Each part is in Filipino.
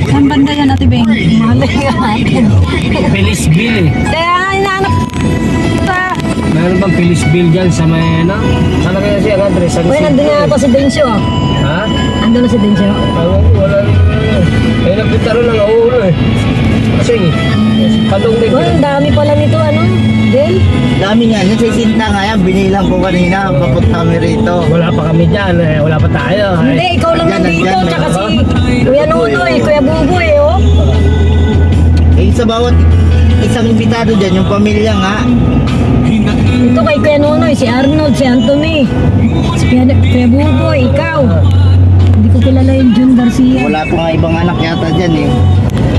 Saan banda yan, Ate Beng? Malay nga natin. Pilisbil eh. Kaya inaanap sa... Meron bang Pilisbil dyan sa may ano? Sana kaya siya Andres? Uy, nandun nga ako si Densyo. Ha? Andun na si Densyo. Wala. Eh, nagpintaro lang ako eh. Kasi padong din. Uy, ang dami pala nito, ano? Del? Dami nga, nasisinta nga yan, binilang ko kanina, papunta kami rito. Wala pa kami dyan eh. Wala pa tayo. Hindi, ikaw lang nandito. Tsaka si Kuya Nunoy, Kuya Buboy, oh. Eh, sa bawat isang imbitado dyan, yung pamilya nga. Ito kay Kuya Nunoy, si Arnold, si Anthony, si Kuya Buboy, ikaw. Hindi ko kilala yung Jun Garcia. Wala pa nga ibang anak yata dyan eh.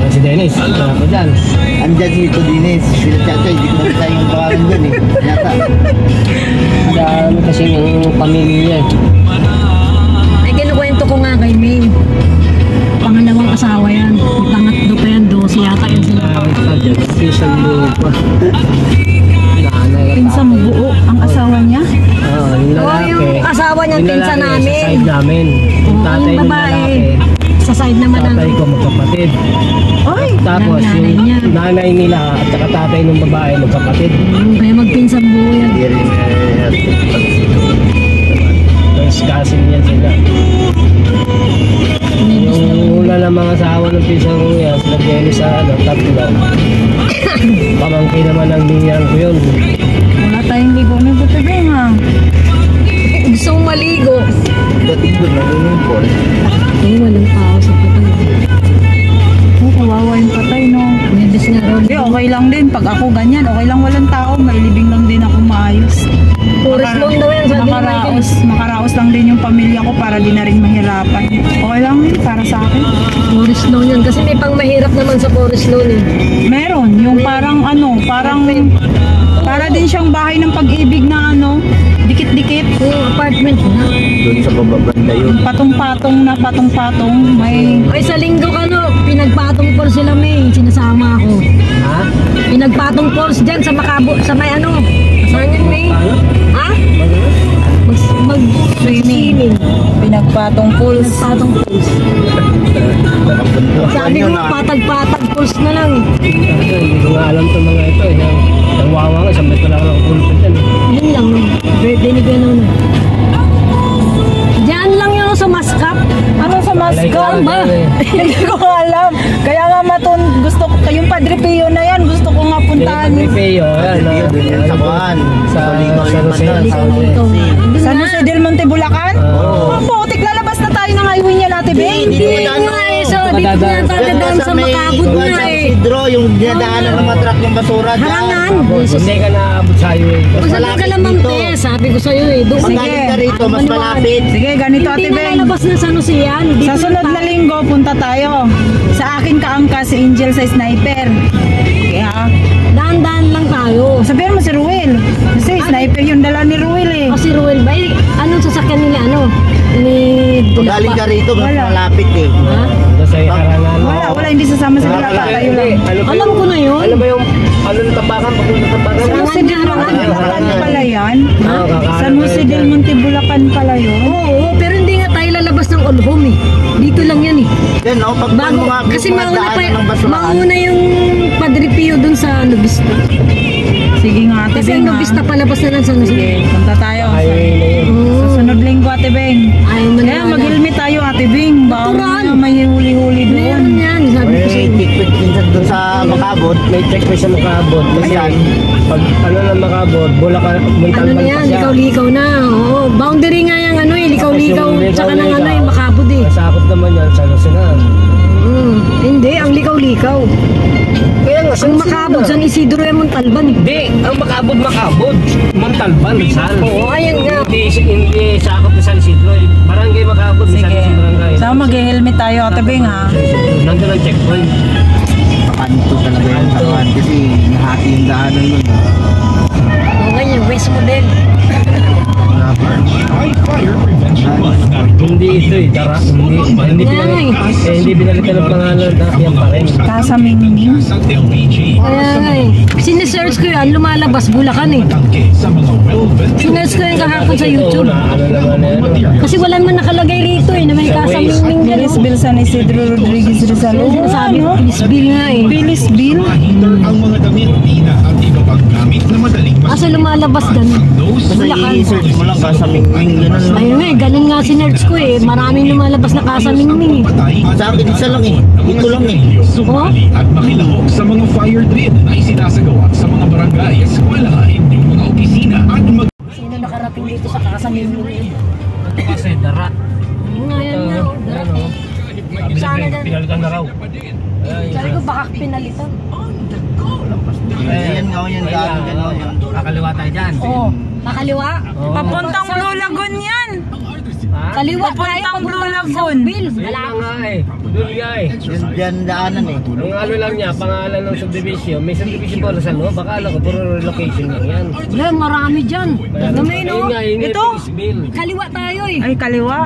Si Dennis, wala pa dyan. Andyan si Tito Dines, sila Chacha, hindi ko nakita yung pangalan dyan eh. Yata. Dami kasi yung pamilya. Ay, kinukwento ko nga kay May. Pangalawang asawa yan. May pangatlo pa yan, 12 yata yan sila. Pisan lupa. Pinsang buo ang asawa niya? Oo, yung Oo, lalaki. yung asawa niya, Yung pinsan lalaki, namin. Sa side namin. Yung tatay yung ng babae. lalaki. Sa side naman Tatay ko magkapatid. Ay! Tapos nanay yung niya. nanay nila at saka tatay ng babae magkapatid. Kaya magpinsang buo yan. Hindi rin Mas kasing yan sila. Yung una ng mga asawa ng pisang ko yan, sila Dennis sa ano, tatlo. Pamangkin naman ang ninyan ko yun. Wala tayong ligo. May buti Beng ha. Gusto mong maligo. dating doon, nalunong po. Ay, walang tao sa patay. Oh, kawawa yung patay, no? Medis nga raw. Hindi, okay lang din. Pag ako ganyan, okay lang walang tao. Mailibing lang din ako maayos. Tourist loan daw yan, sabi ni Michael. Makaraos lang din yung pamilya ko para di na rin mahirapan. Okay lang yun para sa akin. Forest loan yan. Kasi may pang mahirap naman sa forest loan eh. Meron, yung parang ano, parang para din siyang bahay ng pag-ibig na ano, dikit-dikit. Yung apartment na. Doon sa baba banda yun. Patong-patong na patong-patong. May Ay, sa linggo ka no, pinagpatong falls sila may, sinasama ako. Ha? Pinagpatong falls dyan sa Makabo, sa may ano. Saan yun may? Ha? Mag-swimming. pinagpatong pools. Pinagpatong falls. Sabi ko, patag-patag falls na lang. Hindi ko nga alam itong mga ito. Yung wawa nga, isang beto lang ako pulpit yan. Yun lang, no? Birthday ni Kuya Nono. Diyan lang yun sa Mascap. Ano sa Mascom ba? Hindi ko alam. Kaya nga gusto ko, yung Padre Pio na yan, gusto ko nga puntahan. Yung Pio, yan. Doon yan sa buwan. Sa Ligaw Jose. Sa Jose del Monte, Bulacan? Oo. Putik, lalabas na tayo ng highway niya natin, Ben. Hindi nga eh, so dito na dadaan sa Makabot na eh. Sidro, yung dinadaanan ng mga truck ng basura dyan. Harangan. Hindi ka naabot sa highway. Kung saan ka naman te, sabi ko sa'yo eh. Doon Pag galing ka rito, mas malapit. Sige, ganito Hindi Ate na Ben. lalabas na San Jose yan. Sa sunod na linggo, punta tayo. Sa akin kaangka si Angel sa sniper. Kaya, Daan-daan lang tayo. sabihan mo si Ruel. Kasi sniper yung dala ni Ruel eh. O si Ruel ba? Eh, anong sasakyan nila ano? Ni Pag galing ka rito, mas Wala. malapit eh. Ha? Sa harangan. Wala, hindi sasama sa dala. Tayo lang. Alam ko na yun. Ano ba yung, ano ng tapakan? Papunta tapakan? San Jose del Monte, Bulacan pala yan. kakaanan San Jose del Monte, Bulacan pala yun. Oo, pero hindi nga tayo lalabas ng Old Home eh. Dito lang yan eh. Yan o, pag Bago, mga kasi mga mauna pa daanan ng basurahan. mauna yung Padre Pio dun sa Nubista. Sige nga Ate Kasi Beng ang ha. Nubista palabas na lang sa Nubista. Sige, punta tayo. Highway na yun. Sa sunod linggo Ate Beng. Ayaw mo Kaya na. mag-helmet tayo Ate Beng. Baka Turan. na may huli-huli doon. Meron yan, sabi ko May sa'yo. tikpit minsan doon sa Makabot. May check pa siya makabot. Kasi Ayan. pag ano na makabot, Bulacan, Ano Montalban na pa yan, siya. likaw-likaw na. Oo, boundary nga yung ano eh, likaw-likaw. Tapos yung Tsaka ng ano likaw-likaw. yung Makabud eh. Masakop naman yan, sa Jose na. Hindi, ang likaw-likaw. Kaya nga, Ang Makabud, San Isidro yung Montalban eh. Hindi, ang makabot. Montalban, Rizal. Oo, ayun nga. Hindi sakop na San Isidro. Barangay makabot, Rizal Sige. sa barangay. Saka mag-helmet tayo Ate Beng ha. Nandun ang checkpoint. Pakanto talaga yung karuan kasi nahati yung daanan nun. Oo, ganyan, West Model. Hindi ito eh, dara. Hindi pinalitan ng pangalan, yan pa rin. Kasamingming. Kaya nga eh. Sinesearch ko yan, lumalabas Bulacan eh. Sinesearch ko yan kahapon sa YouTube. Ano naman yan. Kasi wala naman nakalagay rito eh, na may kasamingming dyan. Phyllis Bill San Isidro Rodriguez Rizal. Oo, Sabi ko, ano? Phyllis Bill nga eh. Phyllis Bill? ang mga damit, tina at iba pang gamit na madaling Kaso lumalabas doon. Basta Bulacan. i-search mo lang kasamingming, gano'n lang. Ayun eh, ganun nga sinearch ko eh. Maraming lumalabas na kasamingming eh. Sa akin, isa lang eh. Ito lang eh. Sumali at makilahok sa mga fire drill na isinasagawa sa mga barangay, eskwelahan, mga opisina at Sino nakarating dito sa kasamingming eh? Ito kasi, dara. Yun nga yan nga. Ano? Sana dyan. Pinalitan na raw. Sabi ko baka pinalitan. Ayan nga, yan gano'n, gano'n. Kakaliwa tayo dyan. Oo. Makaliwa? Papuntang Blue Lagoon yan. Ha? Kaliwa tayo. Papuntang Blue Lagoon. Bill. Yun Wala. lang nga eh. Doon nga eh. Yun dyan daanan eh. Ang ano lang niya, pangalan ng subdivision. May subdivision po sa ano, baka alam ko, puro relocation lang yan. Wala, marami dyan. Gamay no? Ayun nga, yun nga, Ito? Phyllis Bill. Kaliwa tayo eh. Ay, kaliwa.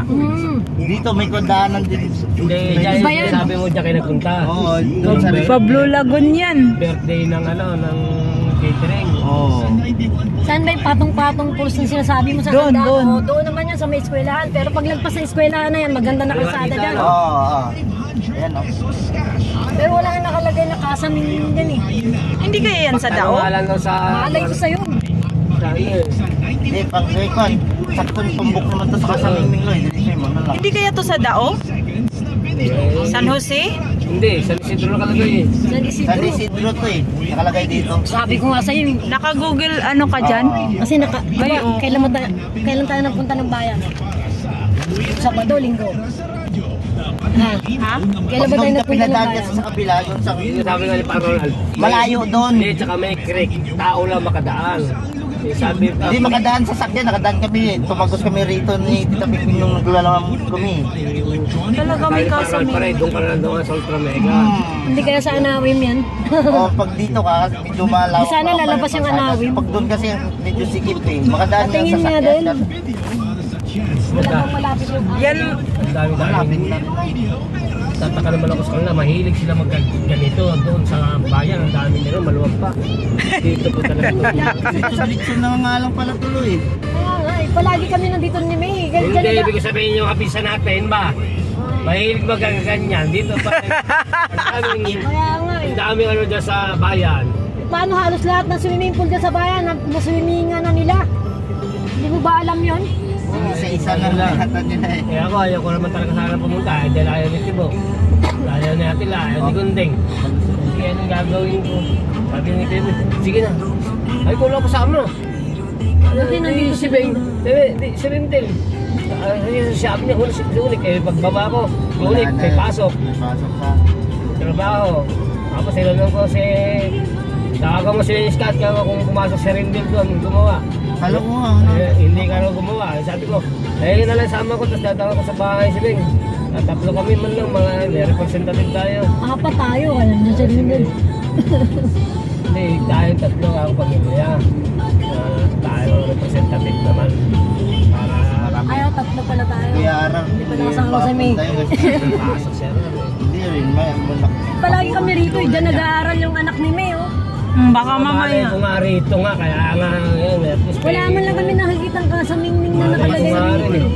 Dito may kondaanan din. Hindi, dyan Ba yan? sabi mo dyan kayo nagpunta. Oo, doon sa Pa Blue Lagoon yan. Birthday ng ano, ng catering. Oo. Saan ba yung patong-patong pools na sinasabi mo sa Doon, ganda? doon. Oo, doon naman yan sa may eskwelahan. Pero paglagpas sa eskwelahan na yan, maganda na kalsada dyan. Oo, oo. Ayan o. Pero wala nga nakalagay na kasamingin dyan eh. Hindi kaya yan sa dao? Pangalan daw sa... Maalay ko sa'yo. Sa iyo. Hindi, pang rekon. Saktong tumbok naman to sa kasamingming lo. Hindi mo na lang. Hindi kaya to sa dao? San Jose? Hindi, San Isidro nakalagay eh. San Sa Isidro. Isidro to eh. Nakalagay dito. Sabi ko nga sa'yo eh. Naka-google ano ka dyan? Kasi Ay, oo. kailan tayo napunta ng bayan? Sabado, linggo. Ha? Ha? Kailan ba tayo Pag napunta ng pinadaan bayan? kasi sa kabila, yun sa... Yung sabi nga ni Pang Ronald. Malayo doon. Hindi, tsaka may creek. Tao lang makadaan. Yung sabi, Hindi makadaan sa sakyan, nakadaan kami. Tumagos kami rito ni Tita Pipin nung naglalang kami. Talaga may kasaming. Pare, doon ka na lang doon sa Ultra Mega. Hindi kaya sa Anawim yan? O pag dito ka, medyo malaw. Di sana lalabas yung Anawim. Pag doon kasi medyo sikip eh. Makadaan lang Patingin sa nga sakyan. din. Wala bang malapit yung Yan, Ang dami-dami. Malapit na. Tataka naman ako sa kanila, mahilig sila ganito doon sa bayan, ang dami nila, maluwag pa. Dito po talaga. Sa Litson na nga lang pala tuloy eh. Kaya nga eh, palagi kami nandito ni May. Hindi, ibig ko sabihin yung kapisa natin ba? Mahilig magaganyan, dito pa. Ang daming, Kaya nga eh. ang daming ano dyan sa bayan. Paano halos lahat ng swimming pool dyan sa bayan, na-swimmingan na nila? Hindi mo ba alam yon? Isa-isa na lang lahat nila eh. Kaya ako, ayaw ko naman talaga sana pumunta, dahil ayaw ni Tibo. Ayaw ni Atila, ayaw ni Gundeng. Hindi yan ang gagawin ko. Sabi ni Tibo, sige na. Ay, kulang ko sa amo. Hindi nandito Si Beng, si Rentel. Sabi niya, ulit, eh, pagbaba ko, ulit, may pasok. Pasok ka. Trabaho. Tapos sinunod ko si... Tawagan mo si Scott kung pumasok si Rendel doon, gumawa. Kala ko nga, ano? Hindi ka raw gumawa. Sabi ko, yun na lang sama ko, tapos dadaan ko sa bahay si Beng. Tatlo kami man lang, mga representative tayo. Apat tayo, kaya nandiyan sa Lindel. Hindi, tayo tatlo ang pamilya. Tayo representative naman. Para Ayaw, tatlo pala tayo. Kuya Arang. Hindi pa nakasama si May. pasok siya. Hindi rin, may mulak. Palagi kami rito, dyan nag-aaral yung anak ni May, oh. baka mamaya. Kung nga rito nga, kaya nga, yun, at least Wala man lang kami nakikita ang kasamingming na nakalagay Nga dito. rin eh.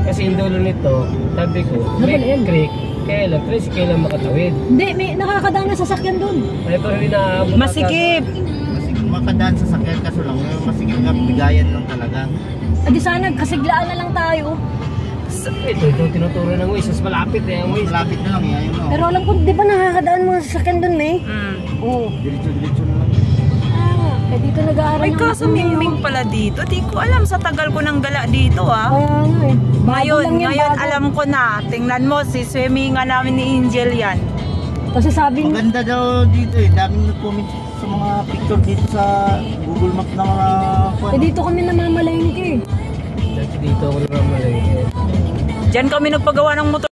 Kasi yung dulo nito, sabi ko, may Nabalian. creek, kailan, tricycle lang makatawid. Hindi, may nakakadaan na sasakyan dun. Ay, pero hindi na... Masikip. Makadaan sa sakyan kaso lang, masigil nga, bigayan lang talaga. Adi sana, kasiglaan na lang tayo. Ito, tinuturo ng Waze, mas malapit eh, ang Waze. Malapit na lang, yan mo. Pero alam ko, di ba nakakadaan mga sasakyan dun, May? Mm. Oo. Diretso-diretso na lang. Eh dito nag-aaral Ay, ng kasamingming pala dito. Di ko alam sa tagal ko ng gala dito ah. Kaya nga eh. Bago Ngayon, lang yan, ngayon bago. alam ko na. Tingnan mo, si swimmingan namin ni Angel yan. Kasi sabi niya, Maganda daw dito eh, daming nag-comment sa mga picture dito sa Google Map na mga eh dito kami namamalengke eh. Dito ako naman malay. Diyan kami nagpagawa ng motor.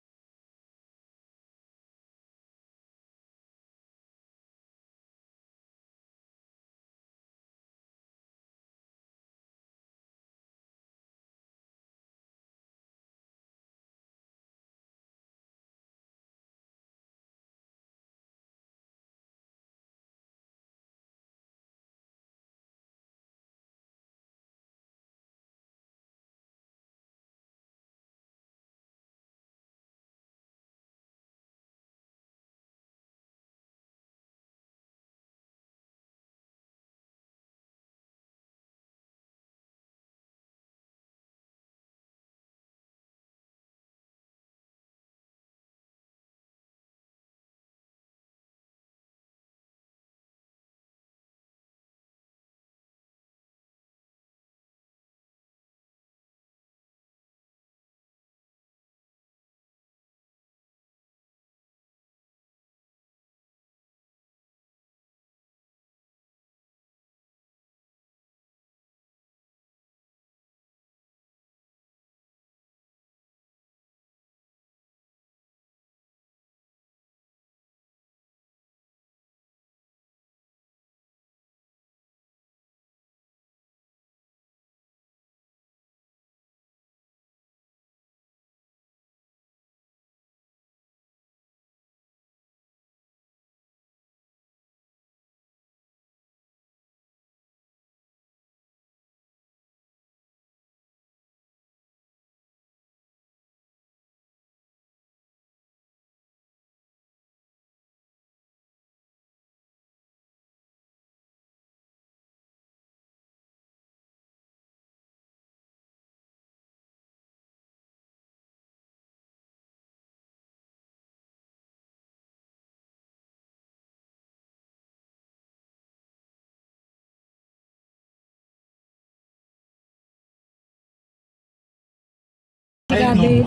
Gabi.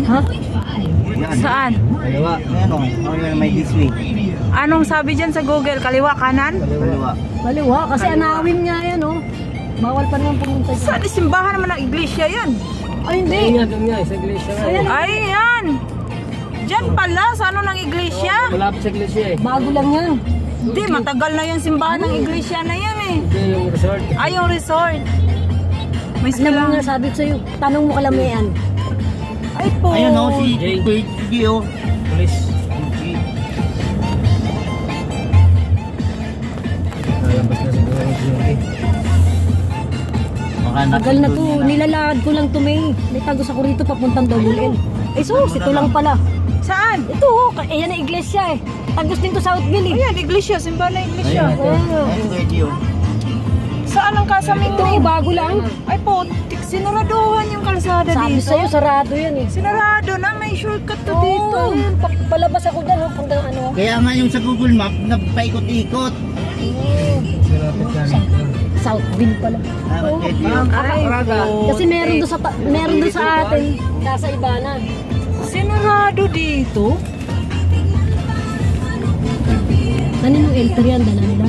Ha? Yan. Saan? Kaliwa. Ayan o. Ayan may this way. Anong sabi dyan sa Google? Kaliwa, kanan? Kaliwa. Kaliwa, kasi anawin nga yan, oh. Bawal pa naman pumunta dyan. Saan? Simbahan naman ng iglesia yan. Ay, hindi. Ayun nga, doon nga, sa iglesia nga. Ayan. Ay, yan. Diyan pala, sa ano ng iglesia? Malapit sa iglesia eh. Bago lang yan. Hindi, matagal na yung simbahan ng iglesia na yan eh. Hindi yung resort. Ay, yung resort. May Alam mo silang... nga, sabi ko sa'yo, tanong mo kalamian. Ay po. Ayun o, si Jay. G o. Police. Lalabas na siguro yung duty. Tagal na to, nilalakad ko lang to, May. May tagos ako rito papuntang Double L. Eh, sus, ito lang pala. Saan? Ito, oh, ayan ang iglesia eh. Tagos din to Southville eh. Ayan, iglesia. Simbahan ng iglesia. Ayun kay G o. Saan ang kasaming Ito, mo? bago lang. Ay po, sinaraduhan yung kalsada Sabi dito. sa'yo, sarado yan eh. Sinarado na, may shortcut to dito. Oo, palabas ako dyan, oh, hanggang ano. Kaya nga yung sa Google Map, nagpaikot-ikot. Malapit na dito. Southville pala. Dapat kay G o. Ay, Kasi meron doon sa atin. Nasa iba na. sinarado dito? Kaninong entry yan, dala nila?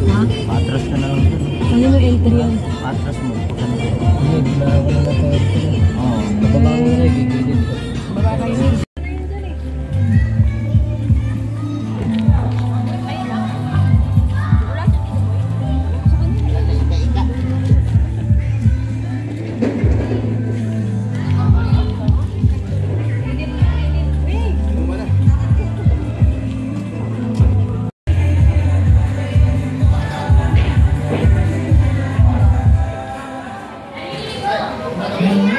Ha? Patras ka na lang dun. Kaninong entry yan? Patras mo. Hindi, ginagawa na to. Oo. Bababa mo na, gigilid ko. Thank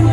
you.